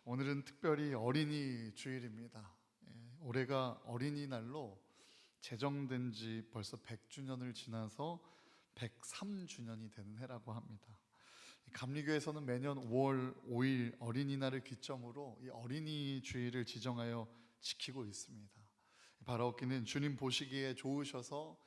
오늘은 특별히 어린이 주일입니다. 올해가 어린이날로 제정된 지 벌써 100주년을 지나서 103주년이 되는 해라고 합니다. 감리교에서는 매년 5월 5일 어린이날을 기점으로 이 어린이 주일을 지정하여 지키고 있습니다. 바라옵기는 주님 보시기에 좋으셔서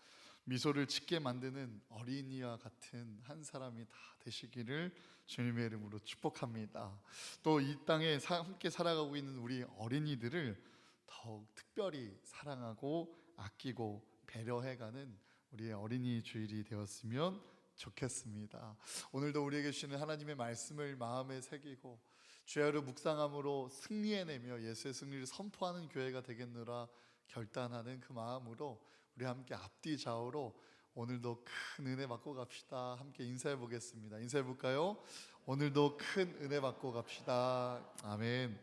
미소를 짓게 만드는 어린이와 같은 한 사람이 다 되시기를 주님의 이름으로 축복합니다. 또 이 땅에 함께 살아가고 있는 우리 어린이들을 더욱 특별히 사랑하고 아끼고 배려해가는 우리의 어린이 주일이 되었으면 좋겠습니다. 오늘도 우리에게 주시는 하나님의 말씀을 마음에 새기고 주야로 묵상함으로 승리해내며 예수의 승리를 선포하는 교회가 되겠노라 결단하는 그 마음으로 우리 함께 앞뒤 좌우로 오늘도 큰 은혜 받고 갑시다. 함께 인사해 보겠습니다. 인사해 볼까요? 오늘도 큰 은혜 받고 갑시다. 아멘.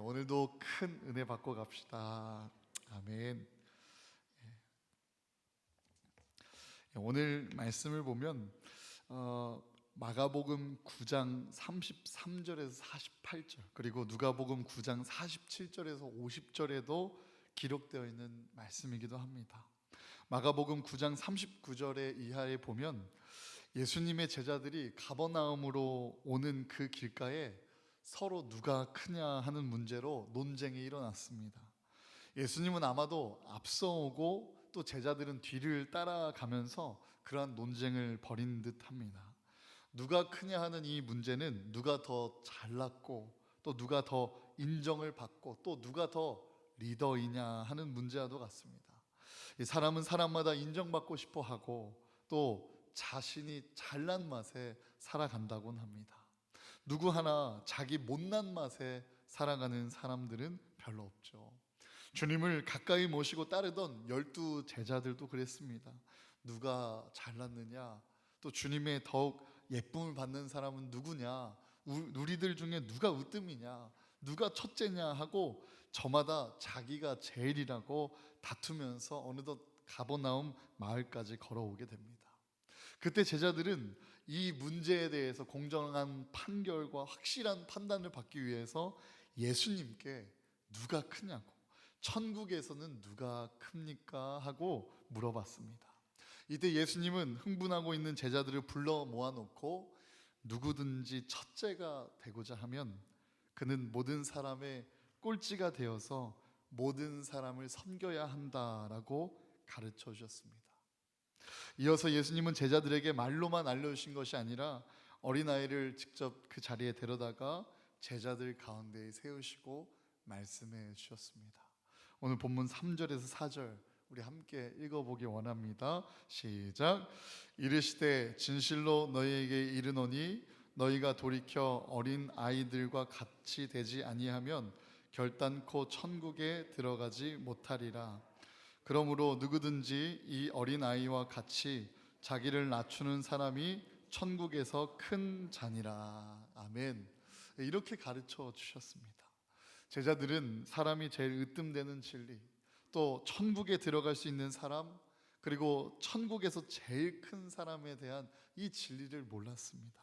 오늘도 큰 은혜 받고 갑시다. 아멘. 오늘 말씀을 보면 마가복음 9장 33절에서 48절 그리고 누가복음 9장 47절에서 50절에도 기록되어 있는 말씀이기도 합니다. 마가복음 9장 39절에 이하에 보면 예수님의 제자들이 가버나움으로 오는 그 길가에 서로 누가 크냐 하는 문제로 논쟁이 일어났습니다. 예수님은 아마도 앞서 오고 또 제자들은 뒤를 따라가면서 그러한 논쟁을 벌인 듯합니다. 누가 크냐 하는 이 문제는 누가 더 잘났고 또 누가 더 인정을 받고 또 누가 더 리더이냐 하는 문제와도 같습니다. 사람은 사람마다 인정받고 싶어 하고 또 자신이 잘난 맛에 살아간다곤 합니다. 누구 하나 자기 못난 맛에 살아가는 사람들은 별로 없죠. 주님을 가까이 모시고 따르던 12 제자들도 그랬습니다. 누가 잘났느냐, 또 주님의 더욱 예쁨을 받는 사람은 누구냐, 우리들 중에 누가 으뜸이냐, 누가 첫째냐 하고 저마다 자기가 제일이라고 다투면서 어느덧 가버나움 마을까지 걸어오게 됩니다. 그때 제자들은 이 문제에 대해서 공정한 판결과 확실한 판단을 받기 위해서 예수님께 누가 크냐고, 천국에서는 누가 큽니까? 하고 물어봤습니다. 이때 예수님은 흥분하고 있는 제자들을 불러 모아놓고 누구든지 첫째가 되고자 하면 그는 모든 사람의 꼴찌가 되어서 모든 사람을 섬겨야 한다라고 가르쳐 주셨습니다. 이어서 예수님은 제자들에게 말로만 알려주신 것이 아니라 어린아이를 직접 그 자리에 데려다가 제자들 가운데에 세우시고 말씀해 주셨습니다. 오늘 본문 3절에서 4절 우리 함께 읽어보기 원합니다. 시작. 이르시되 진실로 너희에게 이르노니 너희가 돌이켜 어린 아이들과 같이 되지 아니하면 결단코 천국에 들어가지 못하리라. 그러므로 누구든지 이 어린 아이와 같이 자기를 낮추는 사람이 천국에서 큰 자니라. 아멘. 이렇게 가르쳐 주셨습니다. 제자들은 사람이 제일 으뜸되는 진리, 또 천국에 들어갈 수 있는 사람, 그리고 천국에서 제일 큰 사람에 대한 이 진리를 몰랐습니다.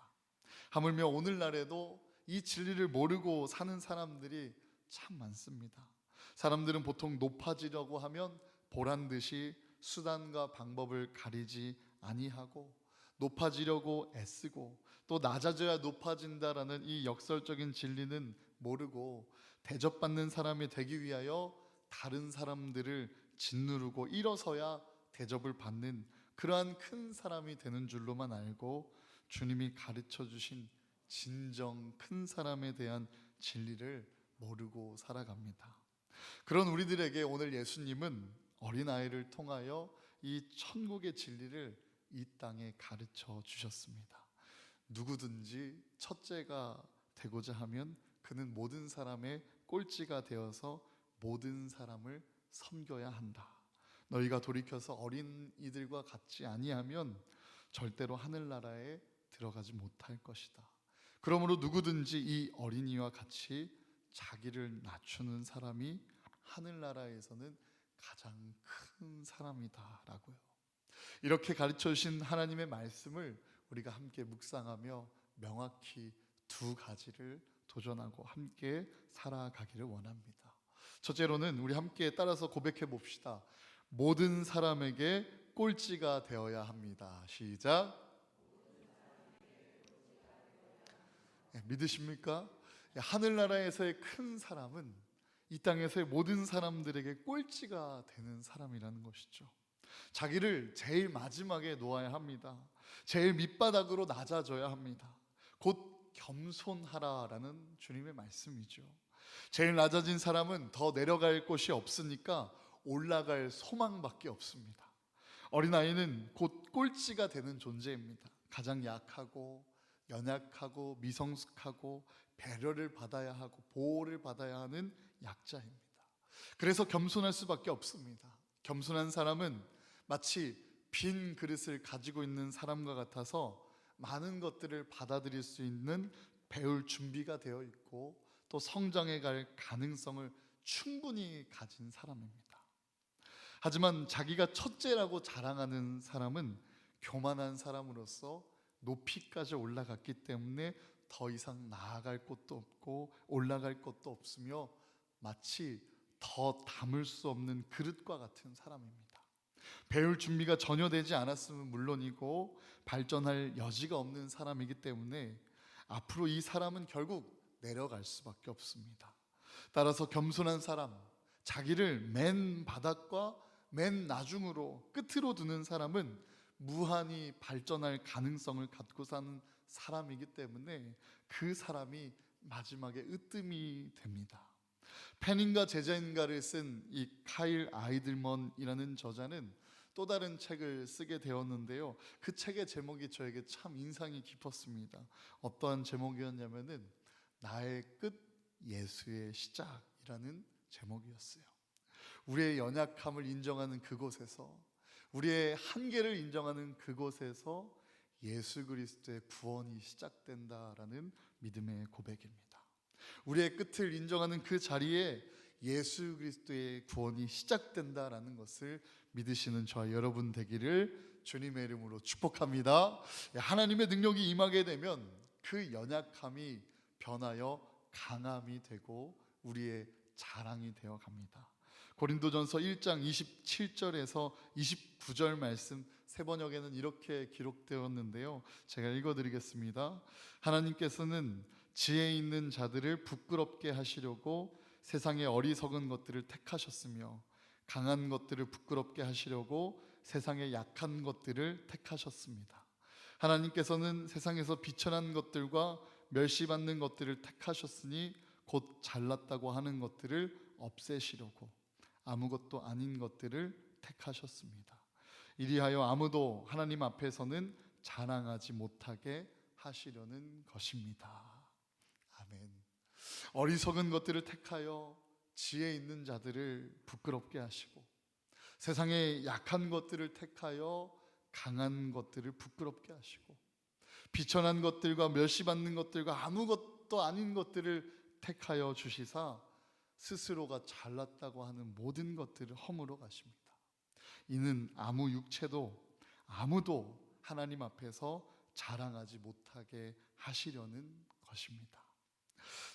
하물며 오늘날에도 이 진리를 모르고 사는 사람들이 참 많습니다. 사람들은 보통 높아지려고 하면 보란듯이 수단과 방법을 가리지 아니하고 높아지려고 애쓰고 또 낮아져야 높아진다라는 이 역설적인 진리는 모르고 대접받는 사람이 되기 위하여 다른 사람들을 짓누르고 일어서야 대접을 받는 그러한 큰 사람이 되는 줄로만 알고 주님이 가르쳐 주신 진정 큰 사람에 대한 진리를 모르고 살아갑니다. 그런 우리들에게 오늘 예수님은 어린아이를 통하여 이 천국의 진리를 이 땅에 가르쳐 주셨습니다. 누구든지 첫째가 되고자 하면 그는 모든 사람의 꼴찌가 되어서 모든 사람을 섬겨야 한다. 너희가 돌이켜서 어린이들과 같지 아니하면 절대로 하늘나라에 들어가지 못할 것이다. 그러므로 누구든지 이 어린이와 같이 자기를 낮추는 사람이 하늘나라에서는 가장 큰 사람이다 라고요. 이렇게 가르쳐 주신 하나님의 말씀을 우리가 함께 묵상하며 명확히 두 가지를 도전하고 함께 살아가기를 원합니다. 첫째로는 우리 함께 따라서 고백해 봅시다. 모든 사람에게 꼴찌가 되어야 합니다. 시작. 믿으십니까? 하늘나라에서의 큰 사람은 이 땅에서의 모든 사람들에게 꼴찌가 되는 사람이라는 것이죠. 자기를 제일 마지막에 놓아야 합니다. 제일 밑바닥으로 낮아져야 합니다. 곧 겸손하라라는 주님의 말씀이죠. 제일 낮아진 사람은 더 내려갈 곳이 없으니까 올라갈 소망밖에 없습니다. 어린아이는 곧 꼴찌가 되는 존재입니다. 가장 약하고 연약하고 미성숙하고 배려를 받아야 하고 보호를 받아야 하는 약자입니다. 그래서 겸손할 수밖에 없습니다. 겸손한 사람은 마치 빈 그릇을 가지고 있는 사람과 같아서 많은 것들을 받아들일 수 있는 배울 준비가 되어 있고 또 성장해 갈 가능성을 충분히 가진 사람입니다. 하지만 자기가 첫째라고 자랑하는 사람은 교만한 사람으로서 높이까지 올라갔기 때문에 더 이상 나아갈 곳도 없고 올라갈 것도 없으며 마치 더 담을 수 없는 그릇과 같은 사람입니다. 배울 준비가 전혀 되지 않았으면 물론이고 발전할 여지가 없는 사람이기 때문에 앞으로 이 사람은 결국 내려갈 수밖에 없습니다. 따라서 겸손한 사람, 자기를 맨 바닥과 맨 나중으로 끝으로 두는 사람은 무한히 발전할 가능성을 갖고 사는 사람이기 때문에 그 사람이 마지막에 으뜸이 됩니다. 펜인가 제자인가를 쓴 이 카일 아이들먼이라는 저자는 또 다른 책을 쓰게 되었는데요. 그 책의 제목이 저에게 참 인상이 깊었습니다. 어떠한 제목이었냐면은 나의 끝 예수의 시작이라는 제목이었어요. 우리의 연약함을 인정하는 그곳에서, 우리의 한계를 인정하는 그곳에서 예수 그리스도의 구원이 시작된다라는 믿음의 고백입니다. 우리의 끝을 인정하는 그 자리에 예수 그리스도의 구원이 시작된다라는 것을 믿으시는 저와 여러분 되기를 주님의 이름으로 축복합니다. 하나님의 능력이 임하게 되면 그 연약함이 변하여 강함이 되고 우리의 자랑이 되어 갑니다. 고린도전서 1장 27절에서 29절 말씀 세 번역에는 이렇게 기록되었는데요. 제가 읽어드리겠습니다. 하나님께서는 지혜 있는 자들을 부끄럽게 하시려고 세상의 어리석은 것들을 택하셨으며 강한 것들을 부끄럽게 하시려고 세상의 약한 것들을 택하셨습니다. 하나님께서는 세상에서 비천한 것들과 멸시받는 것들을 택하셨으니 곧 잘났다고 하는 것들을 없애시려고 아무것도 아닌 것들을 택하셨습니다. 이리하여 아무도 하나님 앞에서는 자랑하지 못하게 하시려는 것입니다. 아멘. 어리석은 것들을 택하여 지혜 있는 자들을 부끄럽게 하시고 세상의 약한 것들을 택하여 강한 것들을 부끄럽게 하시고 비천한 것들과 멸시받는 것들과 아무것도 아닌 것들을 택하여 주시사 스스로가 잘났다고 하는 모든 것들을 허물어 가십니다. 이는 아무 육체도 아무도 하나님 앞에서 자랑하지 못하게 하시려는 것입니다.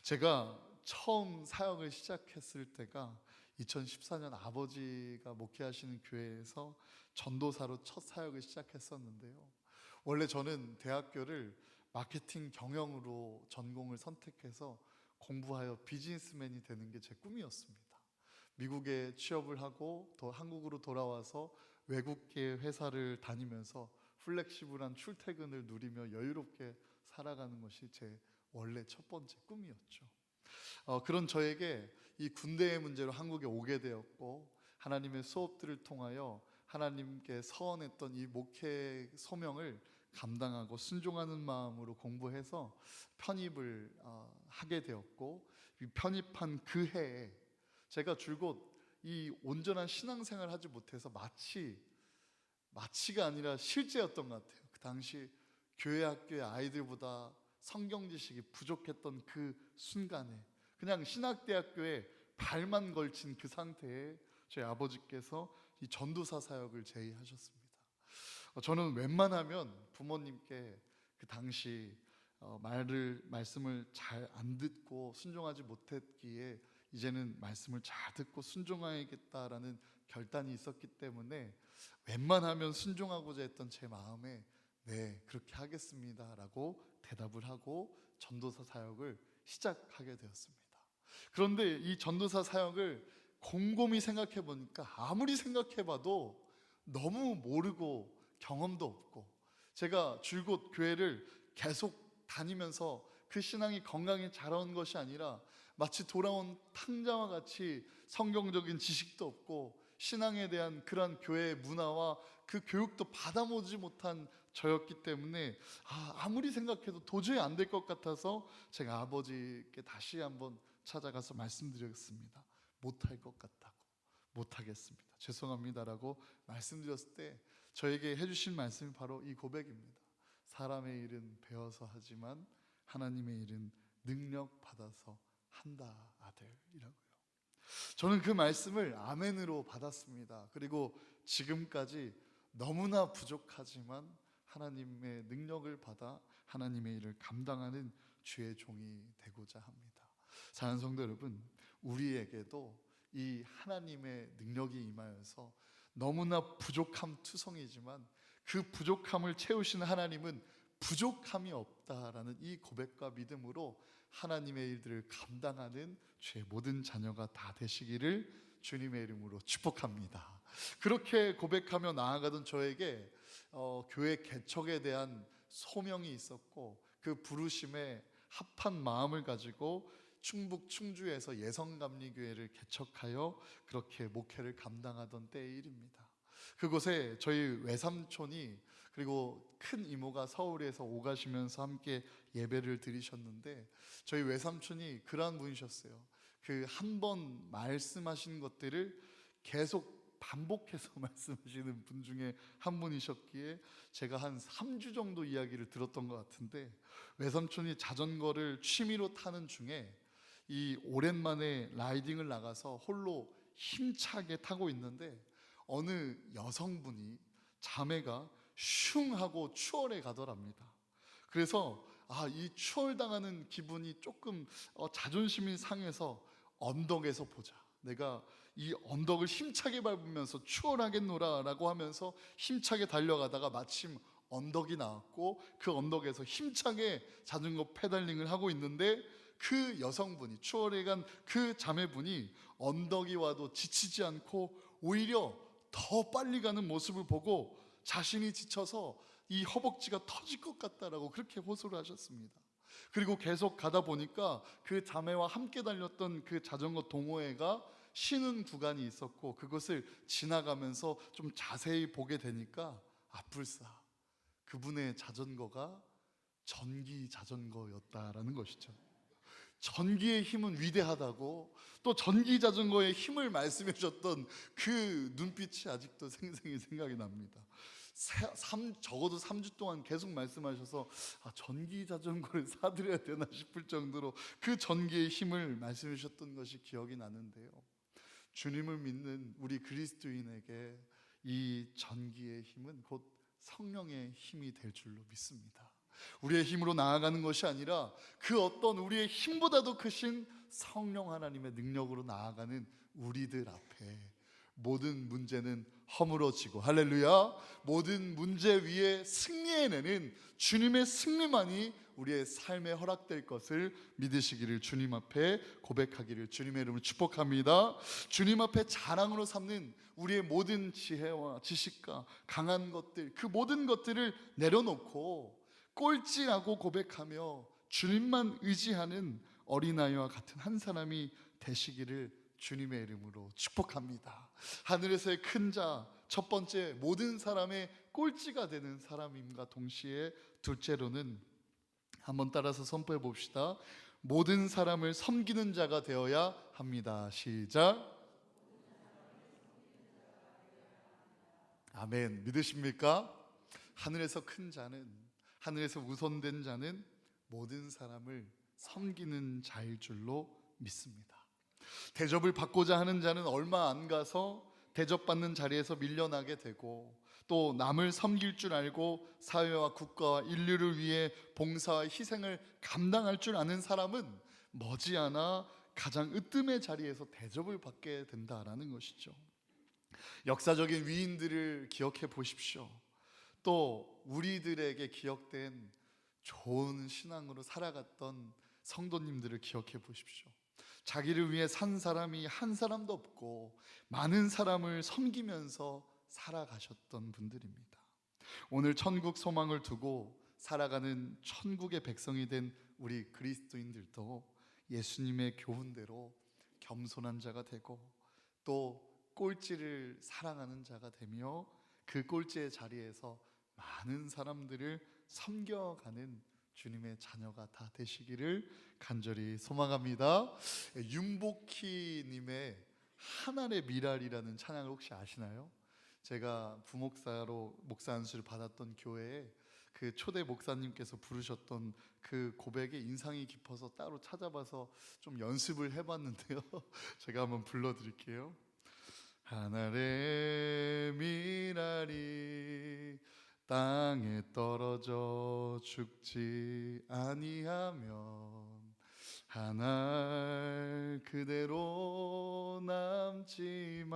제가 처음 사역을 시작했을 때가 2014년 아버지가 목회하시는 교회에서 전도사로 첫 사역을 시작했었는데요. 원래 저는 대학교를 마케팅 경영으로 전공을 선택해서 공부하여 비즈니스맨이 되는 게 제 꿈이었습니다. 미국에 취업을 하고 또 한국으로 돌아와서 외국계 회사를 다니면서 플렉시블한 출퇴근을 누리며 여유롭게 살아가는 것이 제 원래 첫 번째 꿈이었죠. 그런 저에게 이 군대의 문제로 한국에 오게 되었고 하나님의 수업들을 통하여 하나님께 서원했던 이 목회 소명을 감당하고 순종하는 마음으로 공부해서 편입을 하게 되었고 편입한 그 해에 제가 줄곧 이 온전한 신앙생활을 하지 못해서 마치가 아니라 실제였던 것 같아요. 그 당시 교회 학교의 아이들보다 성경 지식이 부족했던 그 순간에 그냥 신학대학교에 발만 걸친 그 상태에 저희 아버지께서 이 전도사 사역을 제의하셨습니다. 저는 웬만하면 부모님께 그 당시 말씀을 잘 안 듣고 순종하지 못했기에 이제는 말씀을 잘 듣고 순종해야겠다라는 결단이 있었기 때문에 웬만하면 순종하고자 했던 제 마음에 네, 그렇게 하겠습니다라고 대답을 하고 전도사 사역을 시작하게 되었습니다. 그런데 이 전도사 사역을 곰곰이 생각해 보니까 아무리 생각해 봐도 너무 모르고 경험도 없고, 제가 줄곧 교회를 계속 다니면서 그 신앙이 건강히 자라온 것이 아니라 마치 돌아온 탕자와 같이 성경적인 지식도 없고 신앙에 대한 그러한 교회의 문화와 그 교육도 받아보지 못한 저였기 때문에 아무리 생각해도 도저히 안 될 것 같아서 제가 아버지께 다시 한번 찾아가서 말씀드렸습니다. 못할 것 같다고, 못하겠습니다, 죄송합니다라고 말씀드렸을 때 저에게 해주신 말씀이 바로 이 고백입니다. 사람의 일은 배워서 하지만 하나님의 일은 능력 받아서 한다 아들이라고요. 저는 그 말씀을 아멘으로 받았습니다. 그리고 지금까지 너무나 부족하지만 하나님의 능력을 받아 하나님의 일을 감당하는 주의 종이 되고자 합니다. 사랑하는 성도 여러분, 우리에게도 이 하나님의 능력이 임하여서 너무나 부족함 투성이지만 그 부족함을 채우시는 하나님은 부족함이 없다라는 이 고백과 믿음으로 하나님의 일들을 감당하는 주의 모든 자녀가 다 되시기를 주님의 이름으로 축복합니다. 그렇게 고백하며 나아가던 저에게 교회 개척에 대한 소명이 있었고 그 부르심에 합한 마음을 가지고 충북 충주에서 예성감리교회를 개척하여 그렇게 목회를 감당하던 때의 일입니다. 그곳에 저희 외삼촌이 그리고 큰 이모가 서울에서 오가시면서 함께 예배를 드리셨는데 저희 외삼촌이 그러한 분이셨어요. 그 한 번 말씀하신 것들을 계속 반복해서 말씀하시는 분 중에 한 분이셨기에 제가 한 3주 정도 이야기를 들었던 것 같은데, 외삼촌이 자전거를 취미로 타는 중에 이 오랜만에 라이딩을 나가서 홀로 힘차게 타고 있는데 어느 여성분이 자매가 슝 하고 추월해 가더랍니다. 그래서 이 추월당하는 기분이 조금 자존심이 상해서 언덕에서 보자, 내가 이 언덕을 힘차게 밟으면서 추월하겠노라 라고 하면서 힘차게 달려가다가 마침 언덕이 나왔고 그 언덕에서 힘차게 자전거 페달링을 하고 있는데 그 여성분이, 추월해간 그 자매분이 언덕이 와도 지치지 않고 오히려 더 빨리 가는 모습을 보고 자신이 지쳐서 이 허벅지가 터질 것 같다라고 그렇게 호소를 하셨습니다. 그리고 계속 가다 보니까 그 자매와 함께 달렸던 그 자전거 동호회가 쉬는 구간이 있었고 그것을 지나가면서 좀 자세히 보게 되니까 불사 그분의 자전거가 전기 자전거였다라는 것이죠. 전기의 힘은 위대하다고, 또 전기 자전거의 힘을 말씀해 주셨던 그 눈빛이 아직도 생생히 생각이 납니다. 적어도 3주 동안 계속 말씀하셔서 전기 자전거를 사드려야 되나 싶을 정도로 그 전기의 힘을 말씀해 주셨던 것이 기억이 나는데요, 주님을 믿는 우리 그리스도인에게 이 전기의 힘은 곧 성령의 힘이 될 줄로 믿습니다. 우리의 힘으로 나아가는 것이 아니라 그 어떤 우리의 힘보다도 크신 성령 하나님의 능력으로 나아가는 우리들 앞에 모든 문제는 허물어지고, 할렐루야, 모든 문제 위에 승리해내는 주님의 승리만이 우리의 삶에 허락될 것을 믿으시기를 주님 앞에 고백하기를 주님의 이름으로 축복합니다. 주님 앞에 자랑으로 삼는 우리의 모든 지혜와 지식과 강한 것들, 그 모든 것들을 내려놓고 꼴찌라고 고백하며 주님만 의지하는 어린아이와 같은 한 사람이 되시기를 주님의 이름으로 축복합니다. 하늘에서의 큰 자, 첫 번째 모든 사람의 꼴찌가 되는 사람임과 동시에 둘째로는 한번 따라서 선포해 봅시다. 모든 사람을 섬기는 자가 되어야 합니다. 시작. 아멘. 믿으십니까? 하늘에서 큰 자는, 하늘에서 우선된 자는 모든 사람을 섬기는 자일 줄로 믿습니다. 대접을 받고자 하는 자는 얼마 안 가서 대접받는 자리에서 밀려나게 되고, 또 남을 섬길 줄 알고 사회와 국가와 인류를 위해 봉사와 희생을 감당할 줄 아는 사람은 머지않아 가장 으뜸의 자리에서 대접을 받게 된다라는 것이죠. 역사적인 위인들을 기억해 보십시오. 또 우리들에게 기억된 좋은 신앙으로 살아갔던 성도님들을 기억해 보십시오. 자기를 위해 산 사람이 한 사람도 없고 많은 사람을 섬기면서 살아가셨던 분들입니다. 오늘 천국 소망을 두고 살아가는 천국의 백성이 된 우리 그리스도인들도 예수님의 교훈대로 겸손한 자가 되고 또 꼴찌를 사랑하는 자가 되며 그 꼴찌의 자리에서 많은 사람들을 섬겨가는 주님의 자녀가 다 되시기를 간절히 소망합니다. 윤복희님의 하늘의 미랄이라는 찬양을 혹시 아시나요? 제가 부목사로 목사 안수를 받았던 교회에 그 초대 목사님께서 부르셨던 그 고백에 인상이 깊어서 따로 찾아봐서 좀 연습을 해봤는데요. 제가 한번 불러드릴게요. 하늘의 미랄이 땅에 떨어져 죽지 아니하면 하늘 그대로 남지만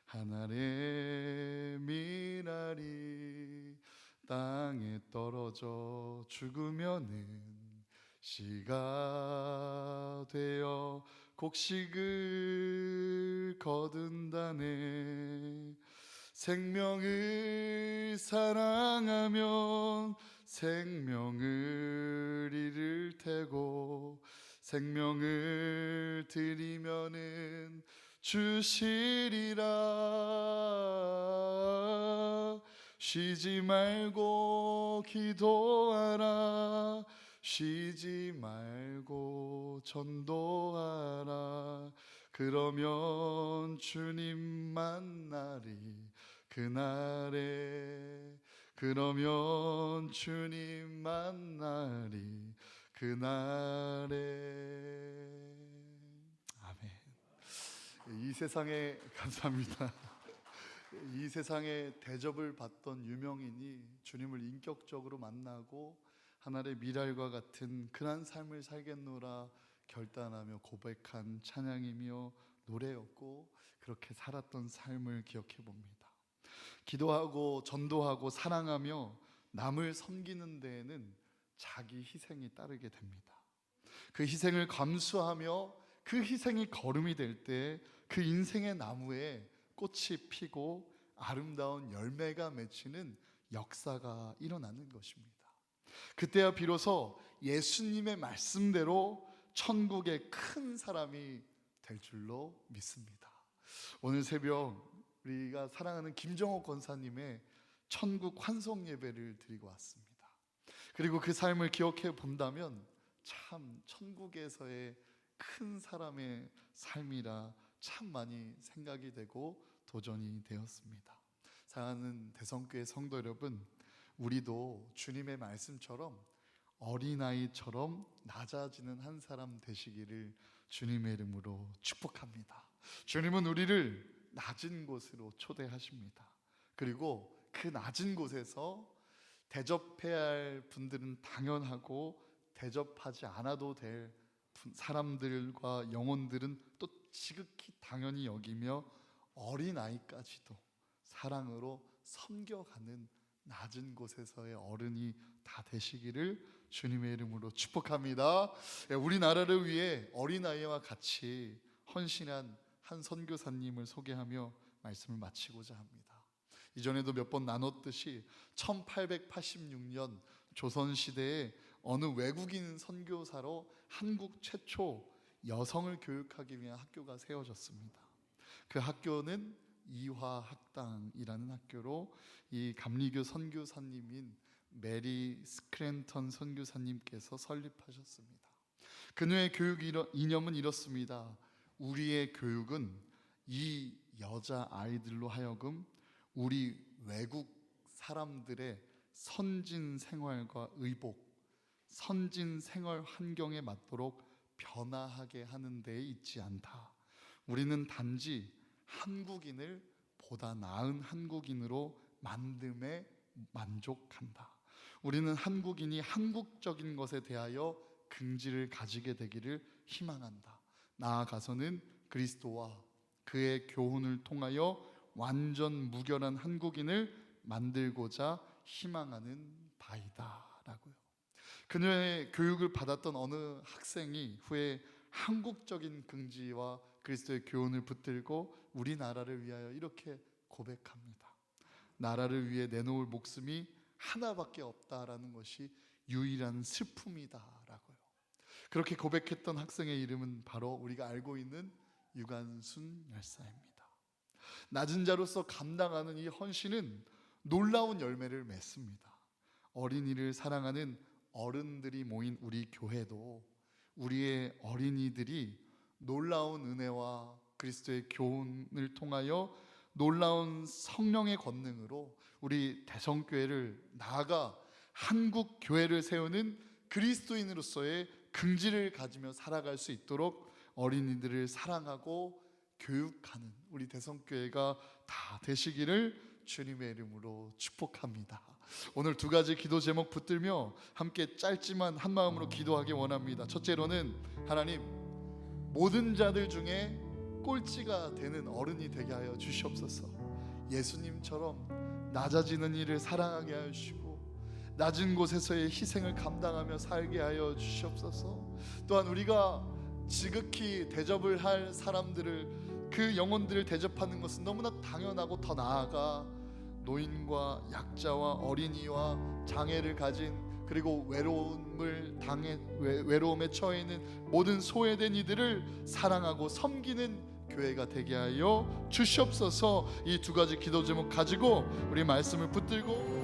하늘의 미랄이 땅에 떨어져 죽으면은 씨가 되어 곡식을 거둔다네. 생명을 사랑하면 생명을 잃을 테고 생명을 드리면은 주시리라. 쉬지 말고 기도하라. 쉬지 말고 전도하라. 그러면 주님 만나리. 그날에 그러면 주님 만나리. 그날에. 아멘. 이 세상에 감사합니다. 이 세상에 대접을 받던 유명인이 주님을 인격적으로 만나고 하늘의 미랄과 같은 그런 삶을 살겠노라 결단하며 고백한 찬양이며 노래였고 그렇게 살았던 삶을 기억해 봅니다. 기도하고 전도하고 사랑하며 남을 섬기는 데에는 자기 희생이 따르게 됩니다. 그 희생을 감수하며 그 희생이 거름이 될 때 그 인생의 나무에 꽃이 피고 아름다운 열매가 맺히는 역사가 일어나는 것입니다. 그때야 비로소 예수님의 말씀대로 천국의 큰 사람이 될 줄로 믿습니다. 오늘 새벽 우리가 사랑하는 김정옥 권사님의 천국 환송 예배를 드리고 왔습니다. 그리고 그 삶을 기억해 본다면 참 천국에서의 큰 사람의 삶이라 참 많이 생각이 되고 도전이 되었습니다. 사랑하는 대성교회 성도 여러분, 우리도 주님의 말씀처럼 어린아이처럼 낮아지는 한 사람 되시기를 주님의 이름으로 축복합니다. 주님은 우리를 낮은 곳으로 초대하십니다. 그리고 그 낮은 곳에서 대접해야 할 분들은 당연하고 대접하지 않아도 될 사람들과 영혼들은 또 지극히 당연히 여기며 어린아이까지도 사랑으로 섬겨가는 낮은 곳에서의 어른이 다 되시기를 주님의 이름으로 축복합니다. 우리나라를 위해 어린아이와 같이 헌신한 한 선교사님을 소개하며 말씀을 마치고자 합니다. 이전에도 몇 번 나눴듯이 1886년 조선시대에 어느 외국인 선교사로 한국 최초 여성을 교육하기 위한 학교가 세워졌습니다. 그 학교는 이화학당이라는 학교로 이 감리교 선교사님인 메리 스크랜턴 선교사님께서 설립하셨습니다. 그녀의 교육 이념은 이렇습니다. 우리의 교육은 이 여자 아이들로 하여금 우리 외국 사람들의 선진 생활과 의복, 선진 생활 환경에 맞도록 변화하게 하는 데에 있지 않다. 우리는 단지 한국인을 보다 나은 한국인으로 만듦에 만족한다. 우리는 한국인이 한국적인 것에 대하여 긍지를 가지게 되기를 희망한다. 나아가서는 그리스도와 그의 교훈을 통하여 완전 무결한 한국인을 만들고자 희망하는 바이다 라고요. 그녀의 교육을 받았던 어느 학생이 후에 한국적인 긍지와 그리스도의 교훈을 붙들고 우리나라를 위하여 이렇게 고백합니다. 나라를 위해 내놓을 목숨이 하나밖에 없다라는 것이 유일한 슬픔이다라고요. 그렇게 고백했던 학생의 이름은 바로 우리가 알고 있는 유관순 열사입니다. 낮은 자로서 감당하는 이 헌신은 놀라운 열매를 맺습니다. 어린이를 사랑하는 어른들이 모인 우리 교회도 우리의 어린이들이 놀라운 은혜와 그리스도의 교훈을 통하여 놀라운 성령의 권능으로 우리 대성교회를 나아가 한국 교회를 세우는 그리스도인으로서의 긍지를 가지며 살아갈 수 있도록 어린이들을 사랑하고 교육하는 우리 대성교회가 다 되시기를 주님의 이름으로 축복합니다. 오늘 두 가지 기도 제목 붙들며 함께 짧지만 한 마음으로 기도하기 원합니다. 첫째로는 하나님, 모든 자들 중에 꼴찌가 되는 어른이 되게 하여 주시옵소서. 예수님처럼 낮아지는 일을 사랑하게 하여 주시고 낮은 곳에서의 희생을 감당하며 살게 하여 주시옵소서. 또한 우리가 지극히 대접을 할 사람들을, 그 영혼들을 대접하는 것은 너무나 당연하고 더 나아가 노인과 약자와 어린이와 장애를 가진, 그리고 외로움에 처해 있는 모든 소외된 이들을 사랑하고 섬기는 교회가 되게 하여 주시옵소서. 이 두 가지 기도 제목 가지고 우리 말씀을 붙들고